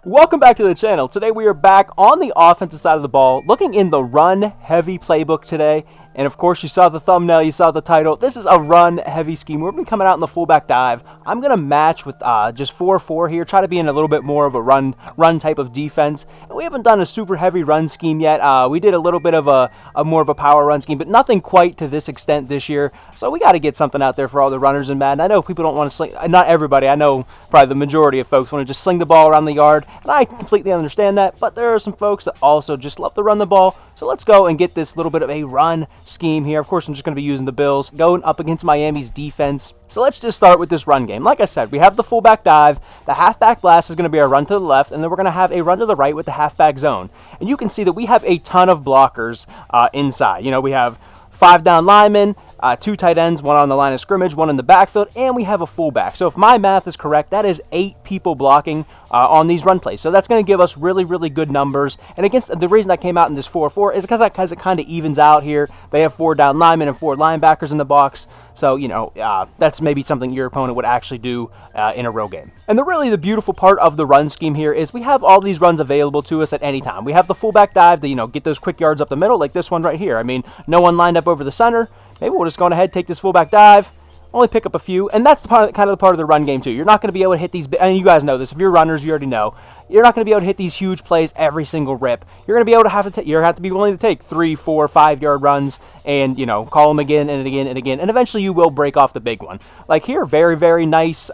Welcome back to the channel. Today we are back on the offensive side of the ball, looking in the run-heavy playbook today. And of course, you saw the thumbnail, you saw the title. This is a run-heavy scheme. We're going to be coming out in the fullback dive. I'm going to match with just 4-4 here, try to be in a little bit more of a run type of defense. And we haven't done a super heavy run scheme yet. We did a little bit of a more of a power run scheme, but nothing quite to this extent this year. So we got to get something out there for all the runners in Madden. I know people don't want to sling, not everybody, I know probably the majority of folks want to just sling the ball around the yard, and I completely understand that, but there are some folks that also just love to run the ball. So let's go and get this little bit of a run scheme here. Of course, I'm just going to be using the Bills, going up against Miami's defense. So let's just start with this run game. Like I said, we have the fullback dive, the halfback blast is going to be our run to the left, and then we're going to have a run to the right with the halfback zone. And you can see that we have a ton of blockers inside. You know, we have 5 down linemen, 2 tight ends, 1 on the line of scrimmage, 1 in the backfield, and we have a fullback. So if my math is correct, that is 8 people blocking on these run plays. So that's going to give us really, really good numbers. And against the reason I came out in this 4-4 is because it kind of evens out here. They have 4 down linemen and 4 linebackers in the box. So, you know, that's maybe something your opponent would actually do in a real game. And the beautiful part of the run scheme here is we have all these runs available to us at any time. We have the fullback dive to, you know, get those quick yards up the middle, like this one right here. I mean, no one lined up over the center. Maybe we'll just go ahead, take this fullback dive, only pick up a few, and that's kind of the part of the run game too. You're not going to be able to hit these, and you guys know this, if you're runners, you already know, you're not going to be able to hit these huge plays every single rip. You're going to be able to you have to be willing to take 3, 4, 5 yard runs and, you know, call them again and again and again, and eventually you will break off the big one. Like here, very, very nice.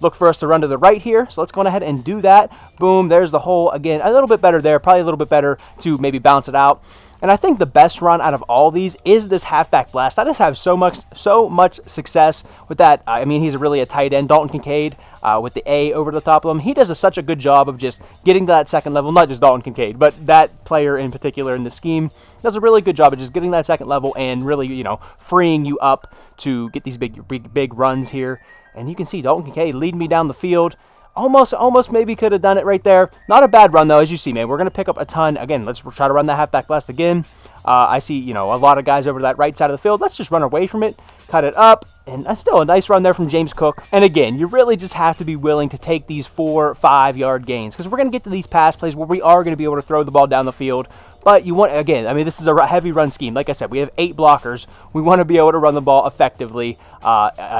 Look for us to run to the right here, so let's go ahead and do that. Boom, there's the hole again. A little bit better there, probably a little bit better to maybe bounce it out. And I think the best run out of all these is this halfback blast. I just have so much success with that. I mean, he's really a tight end, Dalton Kincaid, with the A over the top of him. He does such a good job of just getting to that second level, not just Dalton Kincaid, but that player in particular in the scheme does a really good job of just getting that second level and really, you know, freeing you up to get these big runs here. And you can see Dalton Kincaid leading me down the field. Almost maybe could have done it right there. Not a bad run, though, as you see, man. We're going to pick up a ton. Again, let's try to run that halfback blast again. I see, you know, a lot of guys over that right side of the field. Let's just run away from it, cut it up, and that's still a nice run there from James Cook. And again, you really just have to be willing to take these 4-5 yard gains because we're going to get to these pass plays where we are going to be able to throw the ball down the field. But you want, again, I mean, this is a heavy run scheme. Like I said, we have 8 blockers. We want to be able to run the ball effectively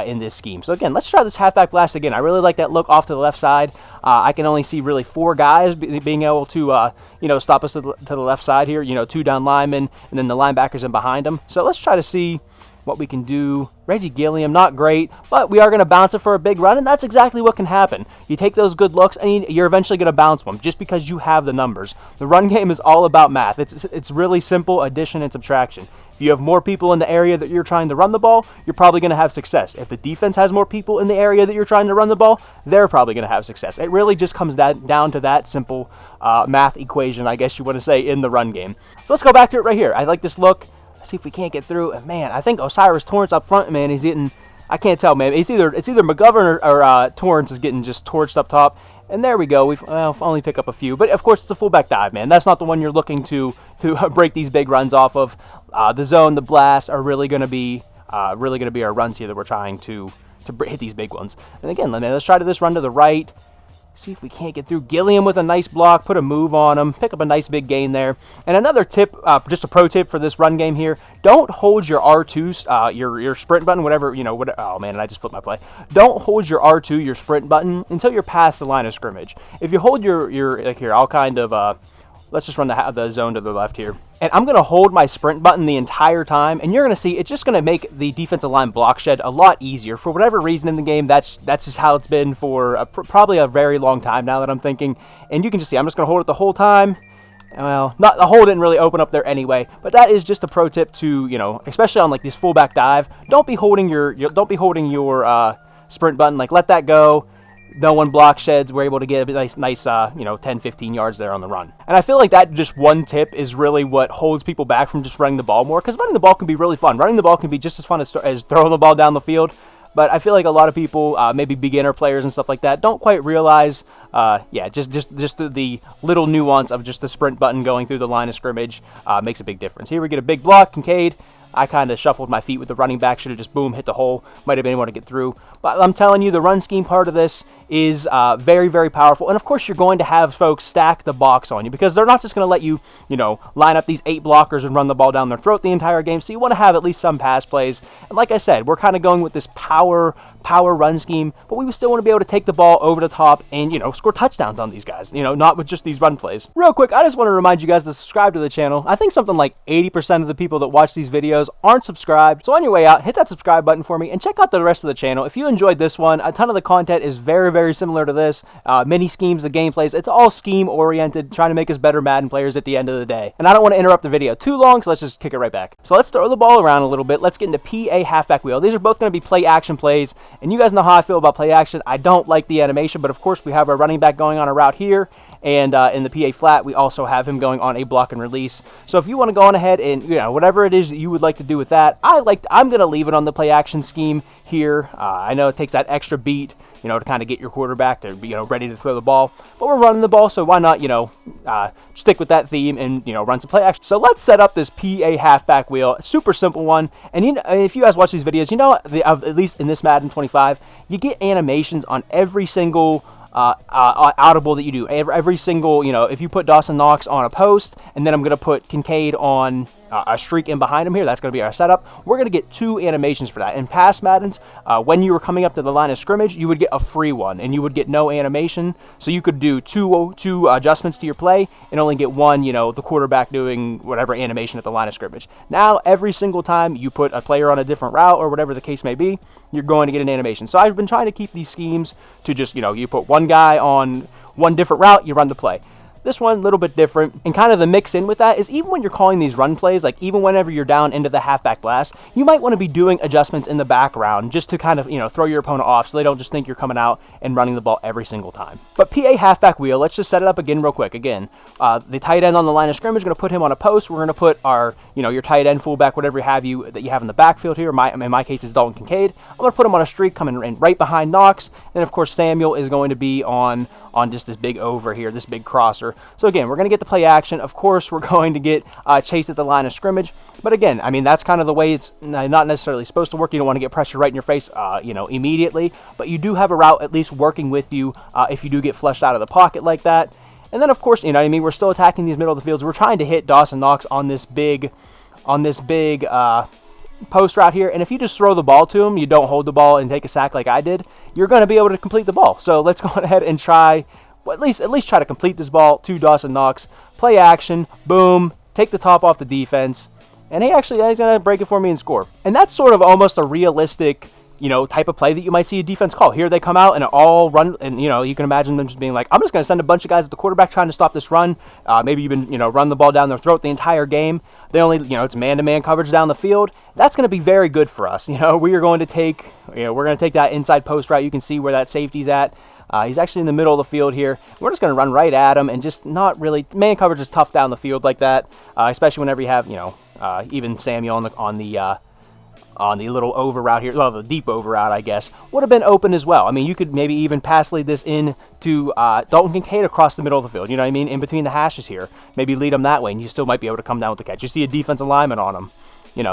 in this scheme. So again, let's try this halfback blast again. I really like that look off to the left side. I can only see really 4 guys being able to, you know, stop us to the left side here. You know, 2 down linemen and then the linebackers in behind them. So let's try to see what we can do. Reggie Gilliam, not great, but we are going to bounce it for a big run, and that's exactly what can happen. You take those good looks, and you're eventually going to bounce one just because you have the numbers. The run game is all about math. It's really simple addition and subtraction. If you have more people in the area that you're trying to run the ball, you're probably going to have success. If the defense has more people in the area that you're trying to run the ball, they're probably going to have success. It really just comes down to that simple math equation, I guess you want to say, in the run game. So let's go back to it right here. I like this look. See if we can't get through. And man, I think Osiris Torrance up front, man, he's getting, I can't tell, man. It's either McGovern or Torrance is getting just torched up top. And there we go. We've only pick up a few. But of course, it's a fullback dive, man. That's not the one you're looking to break these big runs off of. The zone, the blast are really going to be our runs here that we're trying to hit these big ones. And again, let's try this run to the right. See if we can't get through. Gilliam with a nice block, put a move on him, pick up a nice big gain there. And another tip, just a pro tip for this run game here, don't hold your R2, your sprint button, whatever, you know, oh man, and I just flipped my play. Don't hold your R2, your sprint button, until you're past the line of scrimmage. If you hold your like here, I'll kind of, let's just run the zone to the left here. And I'm going to hold my sprint button the entire time, and you're going to see it's just going to make the defensive line block shed a lot easier. For whatever reason in the game, that's just how it's been for probably a very long time now that I'm thinking. And you can just see I'm just going to hold it the whole time. Well, not the hole didn't really open up there anyway, but that is just a pro tip to, you know, especially on like this fullback dive. Don't be holding your sprint button. Like, let that go. No one block sheds. We're able to get a nice, you know, 10, 15 yards there on the run. And I feel like that just one tip is really what holds people back from just running the ball more, because running the ball can be really fun. Running the ball can be just as fun as throwing the ball down the field. But I feel like a lot of people, maybe beginner players and stuff like that, don't quite realize, just the little nuance of just the sprint button going through the line of scrimmage makes a big difference. Here we get a big block. Kincaid I kind of shuffled my feet with the running back. Should have just, boom, hit the hole. Might have been able to get through. But I'm telling you, the run scheme part of this is very, very powerful. And of course, you're going to have folks stack the box on you because they're not just going to let you, line up these 8 blockers and run the ball down their throat the entire game. So you want to have at least some pass plays. And like I said, we're kind of going with this power run scheme, but we still want to be able to take the ball over the top and, score touchdowns on these guys, not with just these run plays. Real quick, I just want to remind you guys to subscribe to the channel. I think something like 80% of the people that watch these videos aren't subscribed. So on your way out, hit that subscribe button for me and check out the rest of the channel. If you enjoyed this one, a ton of the content is very, very similar to this. Mini schemes, the gameplays, it's all scheme oriented, trying to make us better Madden players at the end of the day. And I don't want to interrupt the video too long, so let's just kick it right back. So let's throw the ball around a little bit. Let's get into PA halfback wheel. These are both going to be play action plays, and you guys know how I feel about play action. I don't like the animation, but of course we have our running back going on a route here, and in the PA flat, we also have him going on a block and release. So if you want to go on ahead and, whatever it is that you would like to do with that, I'm going to leave it on the play action scheme here. I know it takes that extra beat, to kind of get your quarterback to be, ready to throw the ball. But we're running the ball, so why not, stick with that theme and, run some play action. So let's set up this PA halfback wheel. Super simple one. And if you guys watch these videos, at least in this Madden 25, you get animations on every single audible that you do. Every single, if you put Dawson Knox on a post, and then I'm going to put Kincaid on a streak in behind him here, that's going to be our setup. We're going to get 2 animations for that. In past Maddens, when you were coming up to the line of scrimmage, you would get a free one, and you would get no animation. So you could do two adjustments to your play, and only get one, the quarterback doing whatever animation at the line of scrimmage. Now, every single time you put a player on a different route, or whatever the case may be, you're going to get an animation. So I've been trying to keep these schemes to just, you put one guy on one different route, you run the play. This one, a little bit different, and kind of the mix in with that is even when you're calling these run plays, like even whenever you're down into the halfback blast, you might want to be doing adjustments in the background just to kind of, throw your opponent off so they don't just think you're coming out and running the ball every single time. But PA halfback wheel, let's just set it up again real quick. Again, the tight end on the line of scrimmage, going to put him on a post. We're going to put our, your tight end, fullback, whatever that you have in the backfield here. In my case, is Dalton Kincaid. I'm going to put him on a streak coming in right behind Knox. And of course, Samuel is going to be on just this big over here, this big crosser. So again, we're going to get the play action. Of course, we're going to get chased at the line of scrimmage. But again, that's kind of the way it's not necessarily supposed to work. You don't want to get pressure right in your face, immediately. But you do have a route at least working with you if you do get flushed out of the pocket like that. And then, of course, we're still attacking these middle of the fields. We're trying to hit Dawson Knox on this big post route here, and if you just throw the ball to him, you don't hold the ball and take a sack like I did, you're going to be able to complete the ball. So let's go ahead and try, at least try to complete this ball to Dawson Knox. Play action, boom, take the top off the defense, and he's going to break it for me and score. And that's sort of almost a realistic, type of play that you might see a defense call. Here they come out and all run, and, you can imagine them just being like, I'm just going to send a bunch of guys at the quarterback trying to stop this run. Maybe even, run the ball down their throat the entire game. They only, it's man-to-man coverage down the field. That's going to be very good for us. We are going to take, we're going to take that inside post route. You can see where that safety's at. He's actually in the middle of the field here. We're just going to run right at him and just not really, man coverage is tough down the field like that, especially whenever you have, even Samuel on the little over route here, well, the deep over route, I guess, would have been open as well. You could maybe even pass lead this in to Dalton Kincaid across the middle of the field, in between the hashes here. Maybe lead him that way, and you still might be able to come down with the catch. You see a defensive lineman on him.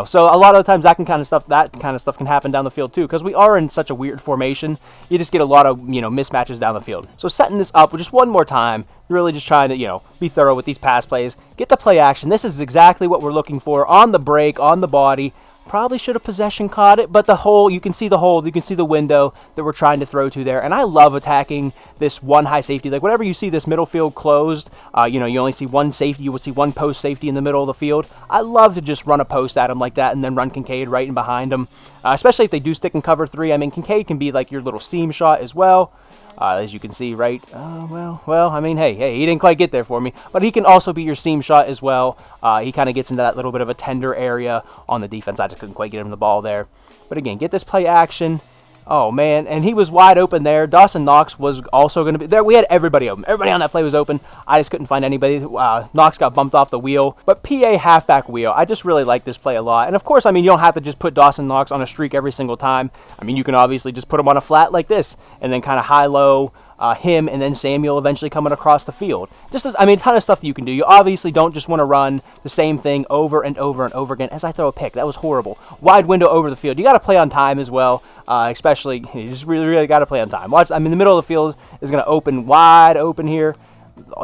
So a lot of the times that kind of stuff can happen down the field too, because we are in such a weird formation. You just get a lot of, mismatches down the field. So setting this up just one more time, really just trying to, be thorough with these pass plays, get the play action. This is exactly what we're looking for on the break, on the body. Probably should have possession caught it, but the hole, you can see the hole, you can see the window that we're trying to throw to there. And I love attacking this one high safety. Like whenever you see this middle field closed, you only see one safety, you will see one post safety in the middle of the field. I love to just run a post at him like that and then run Kincaid right in behind him, especially if they do stick in cover 3. Kincaid can be like your little seam shot as well. As you can see, right? Hey, he didn't quite get there for me, but he can also be your seam shot as well. He kind of gets into that little bit of a tender area on the defense. I just couldn't quite get him the ball there. But again, get this play action. Oh, man, and he was wide open there. Dawson Knox was also going to be there. We had everybody open. Everybody on that play was open. I just couldn't find anybody. Knox got bumped off the wheel. But PA halfback wheel, I just really like this play a lot. And, of course, you don't have to just put Dawson Knox on a streak every single time. You can obviously just put him on a flat like this and then kind of high-low, him and then Samuel eventually coming across the field. Just as, I mean, a ton of stuff that you can do. You obviously don't just want to run the same thing over and over and over again. As I throw a pick, that was horrible. Wide window over the field. You got to play on time as well, especially, you just really got to play on time. Watch, I mean, the middle of the field is going to open wide open here.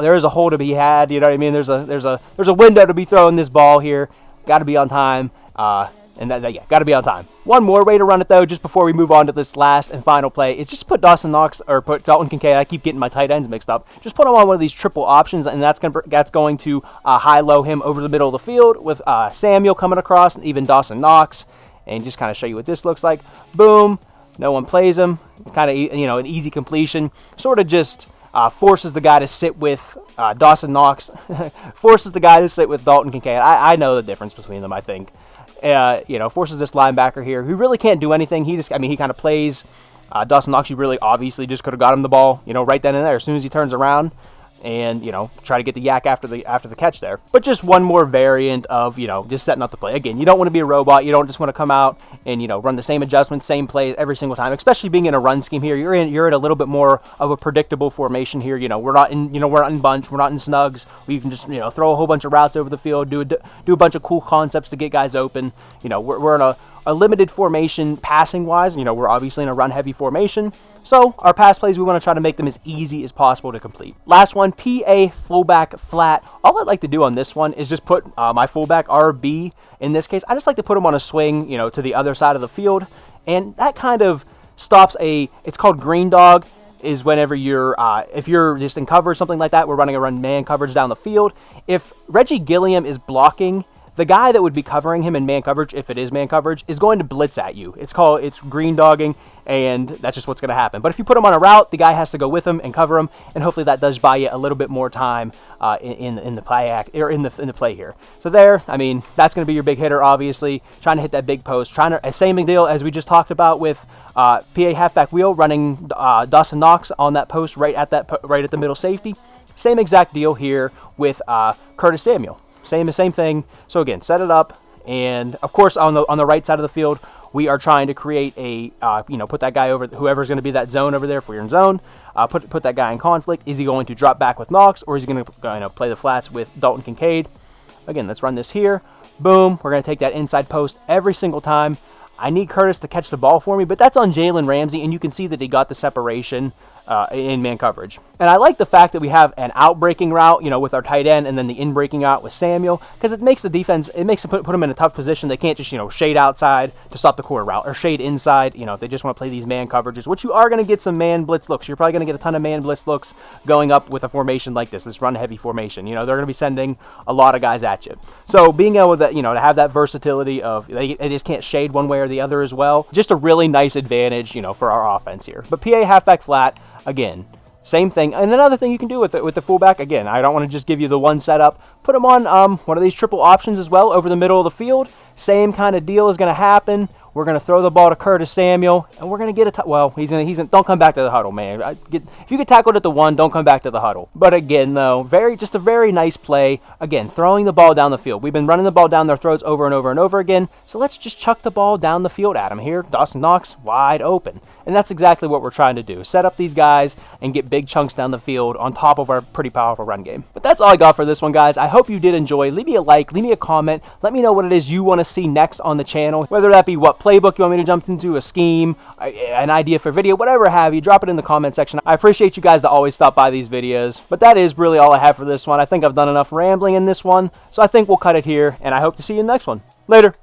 There is a hole to be had, you know what I mean? There's a window to be throwing this ball here. Got to be on time. Yeah, got to be on time. One more way to run it, though, just before we move on to this last and final play, is just put Dawson Knox, or put Dalton Kincaid. I keep getting my tight ends mixed up. Just put him on one of these triple options, and that's going to high-low him over the middle of the field with Samuel coming across, and even Dawson Knox, and just kind of show you what this looks like. Boom. No one plays him. Kind of, an easy completion. Sort of just forces the guy to sit with Dawson Knox. Forces the guy to sit with Dalton Kincaid. I know the difference between them, I think. Forces this linebacker here who really can't do anything. He kind of plays Dawson Knox. You really obviously just could have got him the ball, right then and there as soon as he turns around, and try to get the yak after the catch there. But just one more variant of just setting up the play. Again, you don't want to be a robot. You don't just want to come out and run the same adjustments, same plays every single time. Especially being in a run scheme here, you're in a little bit more of a predictable formation here. We're not in bunch, we're not in snugs. We can just throw a whole bunch of routes over the field, do a bunch of cool concepts to get guys open. We're in a limited formation passing wise. We're obviously in a run heavy formation. So our pass plays, we want to try to make them as easy as possible to complete. Last one, PA fullback flat. All I'd like to do on this one is just put my fullback, RB in this case. I just like to put him on a swing, to the other side of the field. And that kind of stops it's called green dog, is whenever if you're just in cover or something like that, we're running a run man coverage down the field. If Reggie Gilliam is blocking, the guy that would be covering him in man coverage, if it is man coverage, is going to blitz at you. It's green dogging, and that's just what's going to happen. But if you put him on a route, the guy has to go with him and cover him, and hopefully that does buy you a little bit more time in the play act, or in the play here. So there, that's going to be your big hitter, obviously, trying to hit that big post, same deal as we just talked about with PA halfback wheel, running Dawson Knox on that post right at the middle safety. Same exact deal here with Curtis Samuel. Same thing. So again, set it up, and of course on the right side of the field, we are trying to create a put that guy over, whoever's going to be that zone over there. If we're in zone, put that guy in conflict. Is he going to drop back with Knox, or is he going to play the flats with Dalton Kincaid? Again, let's run this here. Boom. We're going to take that inside post every single time. I need Curtis to catch the ball for me, but that's on Jalen Ramsey, and you can see that he got the separation in man coverage. And I like the fact that we have an out-breaking route, with our tight end, and then the in-breaking route with Samuel, because it makes the defense, put them in a tough position. They can't just, shade outside to stop the core route, or shade inside, if they just want to play these man coverages, which you are going to get some man blitz looks. You're probably going to get a ton of man blitz looks going up with a formation like this run-heavy formation. They're going to be sending a lot of guys at you. So being able to, to have that versatility of, they just can't shade one way or the other as well, just a really nice advantage, for our offense here. But PA halfback flat, again, same thing. And another thing you can do with the fullback, again, I don't want to just give you the one setup. Put him on one of these triple options as well over the middle of the field. Same kind of deal is going to happen. We're going to throw the ball to Curtis Samuel, and we're going to get don't come back to the huddle, man. If you get tackled at the one, don't come back to the huddle. But again, though, just a very nice play. Again, throwing the ball down the field. We've been running the ball down their throats over and over and over again, so let's just chuck the ball down the field at him here. Dawson Knox, wide open. And that's exactly what we're trying to do. Set up these guys and get big chunks down the field on top of our pretty powerful run game. But that's all I got for this one, guys. I hope you did enjoy. Leave me a like, leave me a comment. Let me know what it is you want to see next on the channel, whether that be what playbook you want me to jump into, a scheme, an idea for video, whatever have you. Drop it in the comment section. I appreciate you guys that always stop by these videos. But that is really all I have for this one. I think I've done enough rambling in this one, so I think we'll cut it here, and I hope to see you in the next one. Later.